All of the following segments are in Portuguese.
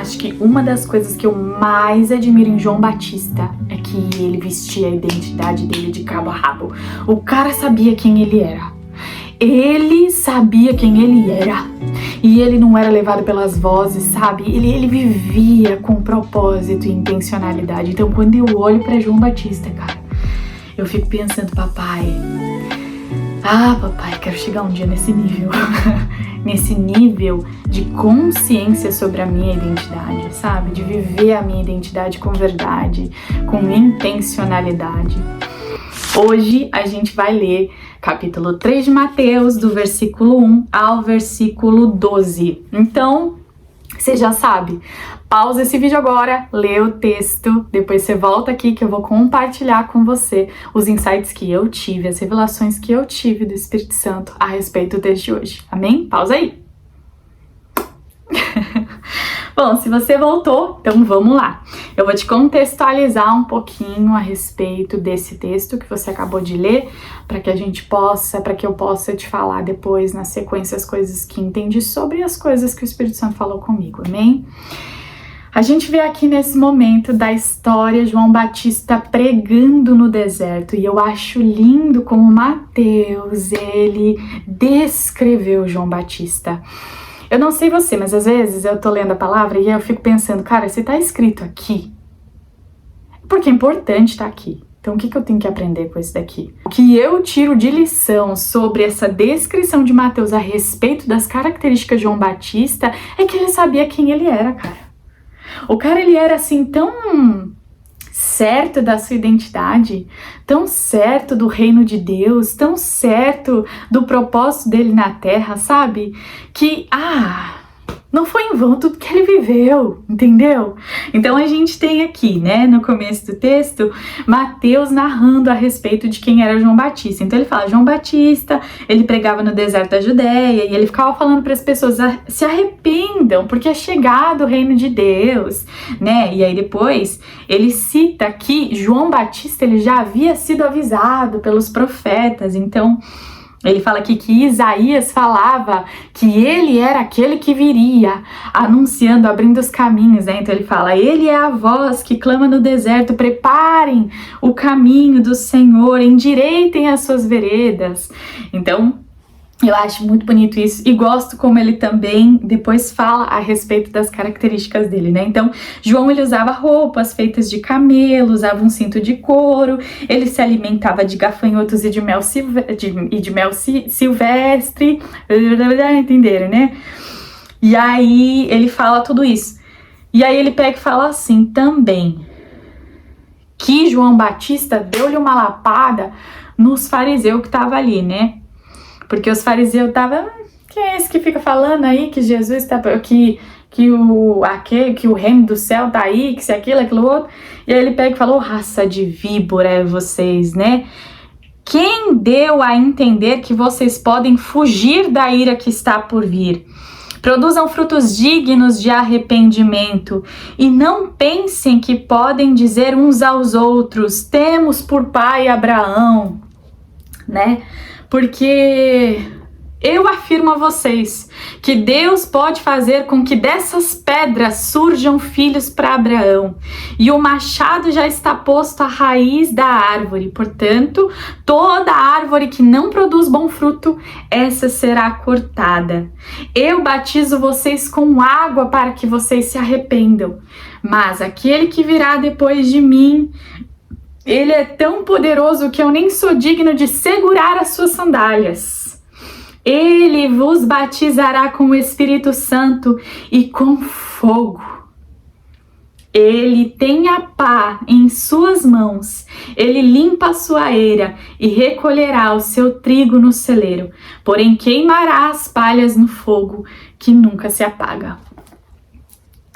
Acho que uma das coisas que eu mais admiro em João Batista é que ele vestia a identidade dele de cabo a rabo. O cara sabia quem ele era. Ele sabia quem ele era. E ele não era levado pelas vozes, sabe? Ele vivia com propósito e intencionalidade. Então, quando eu olho para João Batista, cara, eu fico pensando, papai, quero chegar um dia nesse nível. Nesse nível de consciência sobre a minha identidade, sabe? De viver a minha identidade com verdade, com intencionalidade. Hoje a gente vai ler capítulo 3 de Mateus, do versículo 1 ao versículo 12. Então, você já sabe, pausa esse vídeo agora, lê o texto, depois você volta aqui que eu vou compartilhar com você os insights que eu tive, as revelações que eu tive do Espírito Santo a respeito do texto de hoje. Amém? Pausa aí! Bom, se você voltou, então vamos lá. Eu vou te contextualizar um pouquinho a respeito desse texto que você acabou de ler, para que eu possa te falar depois na sequência as coisas que entendi sobre as coisas que o Espírito Santo falou comigo, amém? A gente vê aqui nesse momento da história João Batista pregando no deserto, e eu acho lindo como Mateus, ele descreveu João Batista. Eu não sei você, mas às vezes eu tô lendo a palavra e eu fico pensando, cara, se tá escrito aqui, porque é importante estar aqui. Então o que eu tenho que aprender com isso daqui? O que eu tiro de lição sobre essa descrição de Mateus a respeito das características de João Batista é que ele sabia quem ele era, cara. O cara, ele era assim tão certo da sua identidade, tão certo do reino de Deus, tão certo do propósito dele na terra, sabe? Que, não foi em vão tudo que ele viveu, entendeu? Então a gente tem aqui, né, no começo do texto, Mateus narrando a respeito de quem era João Batista. Então ele fala, João Batista, ele pregava no deserto da Judéia e ele ficava falando para as pessoas, se arrependam, porque é chegado o reino de Deus, né? E aí depois ele cita que João Batista, ele já havia sido avisado pelos profetas, então ele fala aqui que Isaías falava que ele era aquele que viria, anunciando, abrindo os caminhos, né? Então ele fala, ele é a voz que clama no deserto, preparem o caminho do Senhor, endireitem as suas veredas. Então, eu acho muito bonito isso e gosto como ele também depois fala a respeito das características dele, né? Então, João, ele usava roupas feitas de camelo, usava um cinto de couro, ele se alimentava de gafanhotos e de mel silvestre, entenderam, né? E aí ele fala tudo isso. E aí ele pega e fala assim também, que João Batista deu-lhe uma lapada nos fariseus que estavam ali, né? Porque os fariseus estavam, quem é esse que fica falando aí que Jesus está, que o reino do céu tá aí, que se aquilo outro. E aí ele pega e falou, raça de víbora é vocês, né? Quem deu a entender que vocês podem fugir da ira que está por vir? Produzam frutos dignos de arrependimento e não pensem que podem dizer uns aos outros, temos por pai Abraão, né? Porque eu afirmo a vocês que Deus pode fazer com que dessas pedras surjam filhos para Abraão. E o machado já está posto à raiz da árvore. Portanto, toda árvore que não produz bom fruto, essa será cortada. Eu batizo vocês com água para que vocês se arrependam. Mas aquele que virá depois de mim, ele é tão poderoso que eu nem sou digno de segurar as suas sandálias. Ele vos batizará com o Espírito Santo e com fogo. Ele tem a pá em suas mãos, ele limpa a sua eira e recolherá o seu trigo no celeiro, porém queimará as palhas no fogo que nunca se apaga.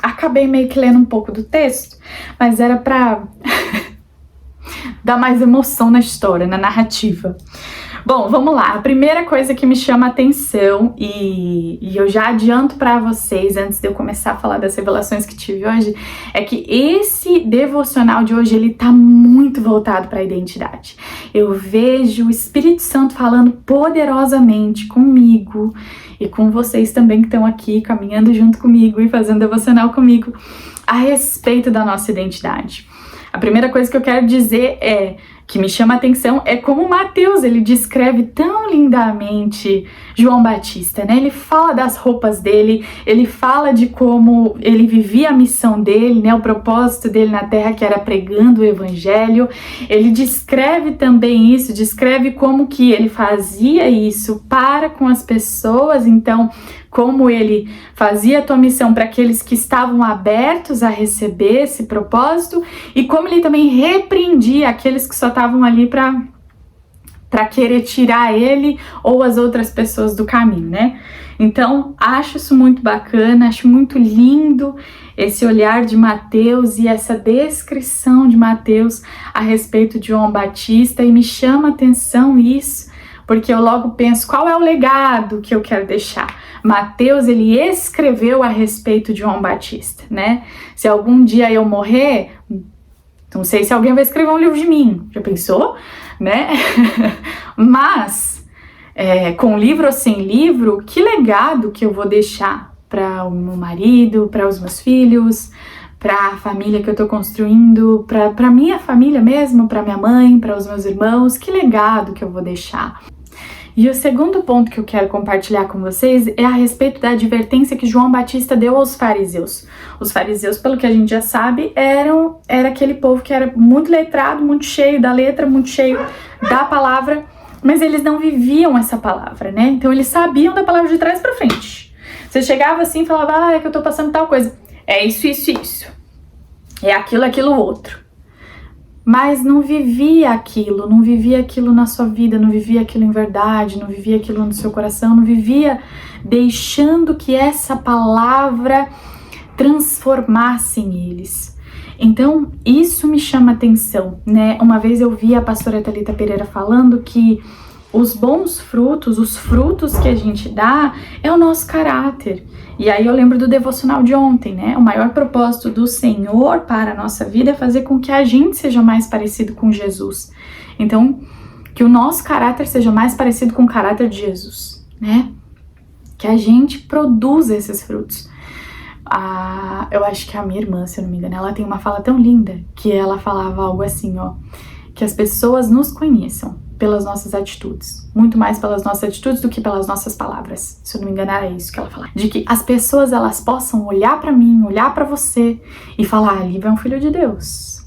Acabei meio que lendo um pouco do texto, mas era para dar mais emoção na história, na narrativa. Bom, vamos lá. A primeira coisa que me chama a atenção, e eu já adianto para vocês, antes de eu começar a falar das revelações que tive hoje, é que esse devocional de hoje, ele tá muito voltado para a identidade. Eu vejo o Espírito Santo falando poderosamente comigo e com vocês também que estão aqui caminhando junto comigo e fazendo devocional comigo a respeito da nossa identidade. A primeira coisa que eu quero dizer que me chama a atenção é como Mateus, ele descreve tão lindamente João Batista, né? Ele fala das roupas dele, ele fala de como ele vivia a missão dele, né? O propósito dele na terra, que era pregando o evangelho. Ele descreve também isso, descreve como que ele fazia isso para com as pessoas, então como ele fazia a tua missão para aqueles que estavam abertos a receber esse propósito e como ele também repreendia aqueles que só estavam ali para querer tirar ele ou as outras pessoas do caminho, né? Então, acho isso muito bacana, acho muito lindo esse olhar de Mateus e essa descrição de Mateus a respeito de João Batista, e me chama a atenção isso, porque eu logo penso, qual é o legado que eu quero deixar? Mateus, ele escreveu a respeito de João Batista, né? Se algum dia eu morrer, não sei se alguém vai escrever um livro de mim, já pensou? Né? Mas, com livro ou sem livro, que legado que eu vou deixar para o meu marido, para os meus filhos, para a família que eu tô construindo, para minha família mesmo, para minha mãe, para os meus irmãos, que legado que eu vou deixar? E o segundo ponto que eu quero compartilhar com vocês é a respeito da advertência que João Batista deu aos fariseus. Os fariseus, pelo que a gente já sabe, era aquele povo que era muito letrado, muito cheio da letra, muito cheio da palavra, mas eles não viviam essa palavra, né? Então eles sabiam da palavra de trás para frente. Você chegava assim e falava, é que eu tô passando tal coisa. É isso, isso, isso. É aquilo, aquilo, outro. Mas não vivia aquilo na sua vida, não vivia aquilo em verdade, não vivia aquilo no seu coração, não vivia deixando que essa palavra transformasse em eles. Então, isso me chama atenção, né? Uma vez eu vi a pastora Thalita Pereira falando que os bons frutos, os frutos que a gente dá, é o nosso caráter. E aí eu lembro do devocional de ontem, né? O maior propósito do Senhor para a nossa vida é fazer com que a gente seja mais parecido com Jesus. Então, que o nosso caráter seja mais parecido com o caráter de Jesus, né? Que a gente produza esses frutos. Eu acho que a minha irmã, se eu não me engano, ela tem uma fala tão linda que ela falava algo assim, ó, que as pessoas nos conheçam pelas nossas atitudes, muito mais pelas nossas atitudes do que pelas nossas palavras. Se eu não me engano, era isso que ela falava. De que as pessoas, elas possam olhar pra mim, olhar pra você e falar, ali vai um filho de Deus.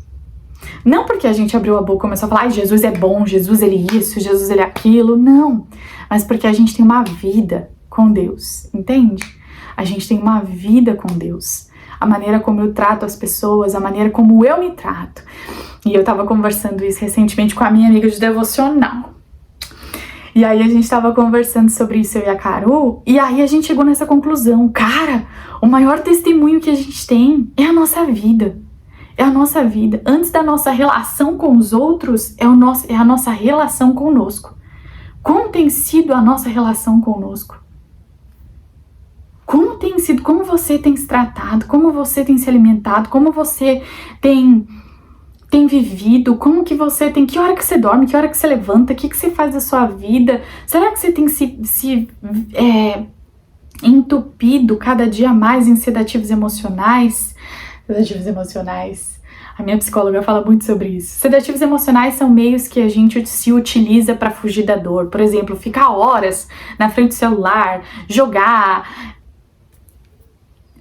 Não porque a gente abriu a boca e começou a falar, Jesus é bom, Jesus ele isso, Jesus ele aquilo, não. Mas porque a gente tem uma vida com Deus, entende? A gente tem uma vida com Deus. A maneira como eu trato as pessoas, a maneira como eu me trato. E eu tava conversando isso recentemente com a minha amiga de devocional. E aí a gente tava conversando sobre isso, eu e a Caru, e aí a gente chegou nessa conclusão. Cara, o maior testemunho que a gente tem é a nossa vida. É a nossa vida. Antes da nossa relação com os outros, é a nossa relação conosco. Como tem sido a nossa relação conosco? Como tem sido, como você tem se tratado, como você tem se alimentado, como você tem vivido, como que você tem, que hora que você dorme, que hora que você levanta, o que você faz da sua vida? Será que você tem se entupido cada dia mais em sedativos emocionais? Sedativos emocionais. A minha psicóloga fala muito sobre isso. Sedativos emocionais são meios que a gente se utiliza para fugir da dor. Por exemplo, ficar horas na frente do celular, jogar.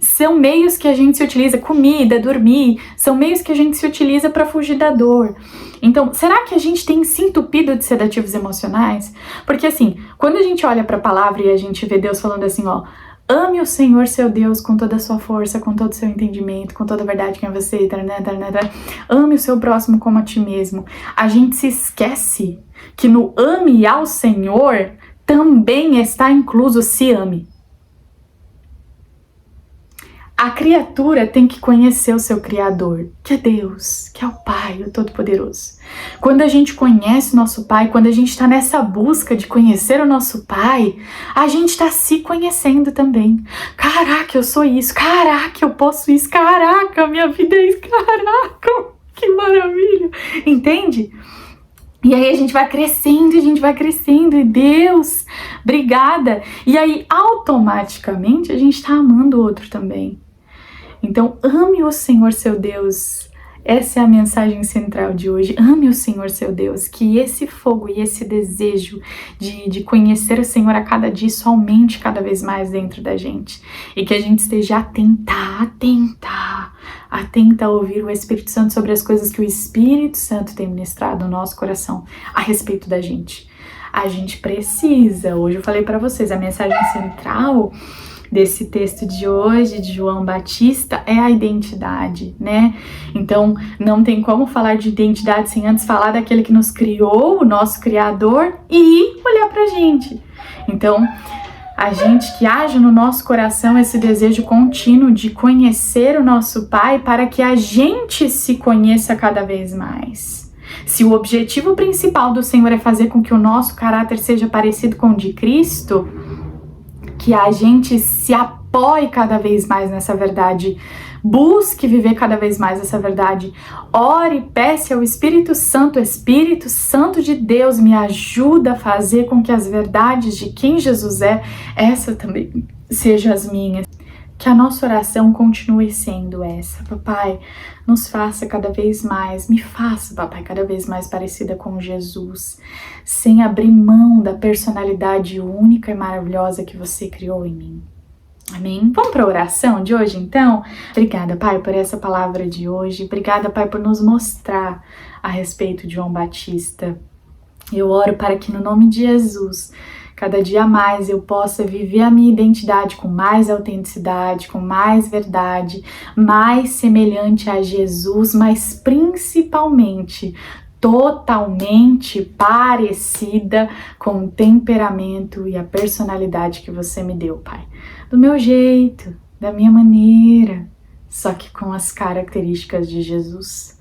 São meios que a gente se utiliza, comida, dormir, são meios que a gente se utiliza para fugir da dor. Então, será que a gente tem se entupido de sedativos emocionais? Porque assim, quando a gente olha para a palavra e a gente vê Deus falando assim, ó, ame o Senhor seu Deus com toda a sua força, com todo o seu entendimento, com toda a verdade que é você, ame o seu próximo como a ti mesmo. A gente se esquece que no ame ao Senhor também está incluso se ame. A criatura tem que conhecer o seu Criador, que é Deus, que é o Pai, o Todo-Poderoso. Quando a gente conhece o nosso Pai, quando a gente está nessa busca de conhecer o nosso Pai, a gente está se conhecendo também. Caraca, eu sou isso. Caraca, eu posso isso. Caraca, minha vida é isso. Caraca, que maravilha. Entende? E aí a gente vai crescendo, e Deus, obrigada. E aí automaticamente a gente está amando o outro também. Então ame o Senhor seu Deus. Essa é a mensagem central de hoje. Ame o Senhor seu Deus, que esse fogo e esse desejo de conhecer o Senhor a cada dia isso aumente cada vez mais dentro da gente. E que a gente esteja atenta a ouvir o Espírito Santo sobre as coisas que o Espírito Santo tem ministrado no nosso coração a respeito da gente. A gente precisa, hoje eu falei para vocês, a mensagem central desse texto de hoje, de João Batista, é a identidade, né? Então, não tem como falar de identidade sem antes falar daquele que nos criou, o nosso Criador, e olhar pra gente. Então, a gente que age no nosso coração esse desejo contínuo de conhecer o nosso Pai para que a gente se conheça cada vez mais. Se o objetivo principal do Senhor é fazer com que o nosso caráter seja parecido com o de Cristo, que a gente se apoie cada vez mais nessa verdade, busque viver cada vez mais essa verdade, ore, peça ao Espírito Santo de Deus, me ajuda a fazer com que as verdades de quem Jesus é, essa também sejam as minhas. Que a nossa oração continue sendo essa. Papai, nos faça cada vez mais, me faça, papai, cada vez mais parecida com Jesus, sem abrir mão da personalidade única e maravilhosa que você criou em mim. Amém? Vamos para a oração de hoje, então? Obrigada, Pai, por essa palavra de hoje. Obrigada, Pai, por nos mostrar a respeito de João Batista. Eu oro para que, no nome de Jesus, cada dia mais eu possa viver a minha identidade com mais autenticidade, com mais verdade, mais semelhante a Jesus, mas principalmente totalmente parecida com o temperamento e a personalidade que você me deu, Pai. Do meu jeito, da minha maneira, só que com as características de Jesus.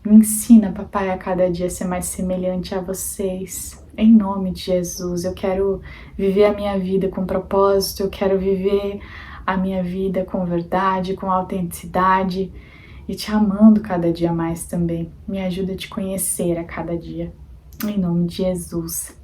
Me ensina, papai, a cada dia a ser mais semelhante a vocês. Em nome de Jesus, eu quero viver a minha vida com propósito, eu quero viver a minha vida com verdade, com autenticidade e te amando cada dia mais também. Me ajuda a te conhecer a cada dia. Em nome de Jesus.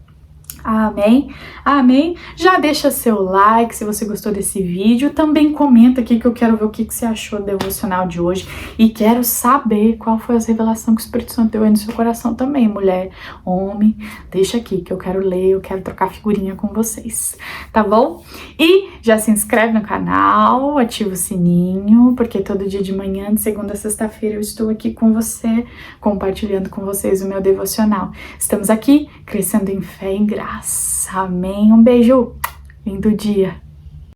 Amém? Amém? Já deixa seu like se você gostou desse vídeo. Também comenta aqui que eu quero ver o que você achou do devocional de hoje. E quero saber qual foi a revelação que o Espírito Santo deu aí no seu coração também, mulher, homem. Deixa aqui que eu quero ler, eu quero trocar figurinha com vocês, tá bom? E já se inscreve no canal, ativa o sininho, porque todo dia de manhã, de segunda a sexta-feira, eu estou aqui com você, compartilhando com vocês o meu devocional. Estamos aqui crescendo em fé e em graça. Amém? Um beijo, lindo dia.